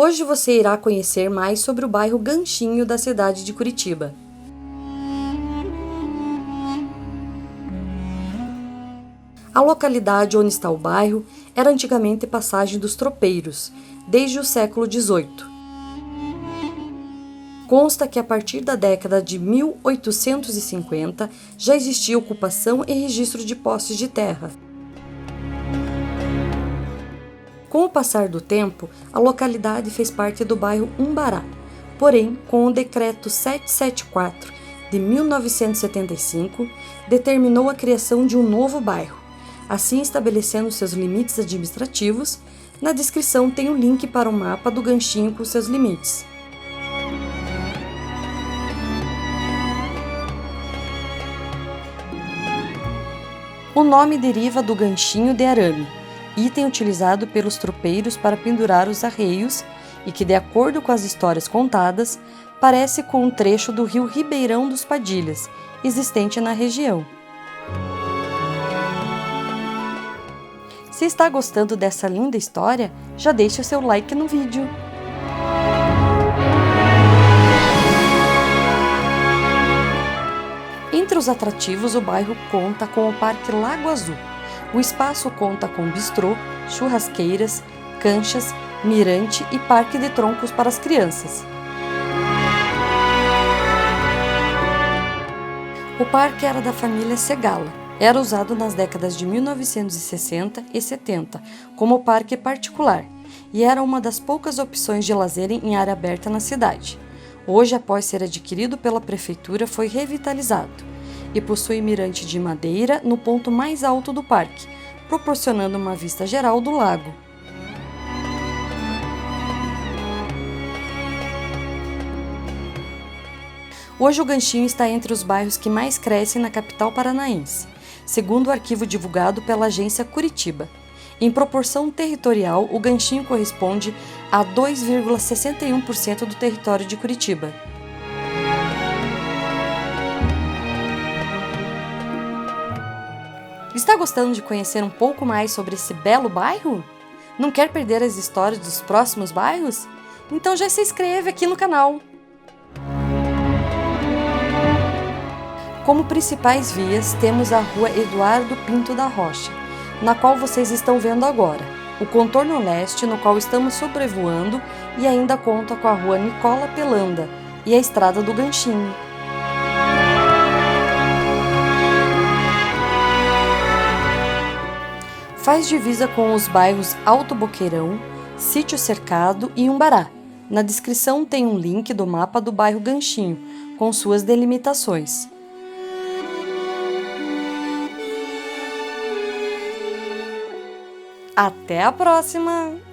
Hoje você irá conhecer mais sobre o bairro Ganchinho da cidade de Curitiba. A localidade onde está o bairro era antigamente passagem dos tropeiros, desde o século XVIII. Consta que a partir da década de 1850 já existia ocupação e registro de posses de terra. Com o passar do tempo, a localidade fez parte do bairro Umbará, porém, com o Decreto 774 de 1975, determinou a criação de um novo bairro, assim estabelecendo seus limites administrativos. Na descrição tem o link para o mapa do Ganchinho com seus limites. O nome deriva do ganchinho de arame, item utilizado pelos tropeiros para pendurar os arreios e que, de acordo com as histórias contadas, parece com um trecho do rio Ribeirão dos Padilhas, existente na região. Se está gostando dessa linda história, já deixe o seu like no vídeo. Entre os atrativos, o bairro conta com o Parque Lago Azul. O espaço conta com bistrô, churrasqueiras, canchas, mirante e parque de troncos para as crianças. O parque era da família Segala. Era usado nas décadas de 1960 e 70 como parque particular e era uma das poucas opções de lazer em área aberta na cidade. Hoje, após ser adquirido pela prefeitura, foi revitalizado e possui mirante de madeira no ponto mais alto do parque, proporcionando uma vista geral do lago. Hoje o Ganchinho está entre os bairros que mais crescem na capital paranaense, segundo o arquivo divulgado pela agência Curitiba. Em proporção territorial, o Ganchinho corresponde a 2,61% do território de Curitiba. Está gostando de conhecer um pouco mais sobre esse belo bairro? Não quer perder as histórias dos próximos bairros? Então já se inscreve aqui no canal! Como principais vias, temos a Rua Eduardo Pinto da Rocha, na qual vocês estão vendo agora, o contorno leste, no qual estamos sobrevoando, e ainda conta com a Rua Nicola Pelanda e a Estrada do Ganchinho. Faz divisa com os bairros Alto Boqueirão, Sítio Cercado e Umbará. Na descrição tem um link do mapa do bairro Ganchinho, com suas delimitações. Até a próxima!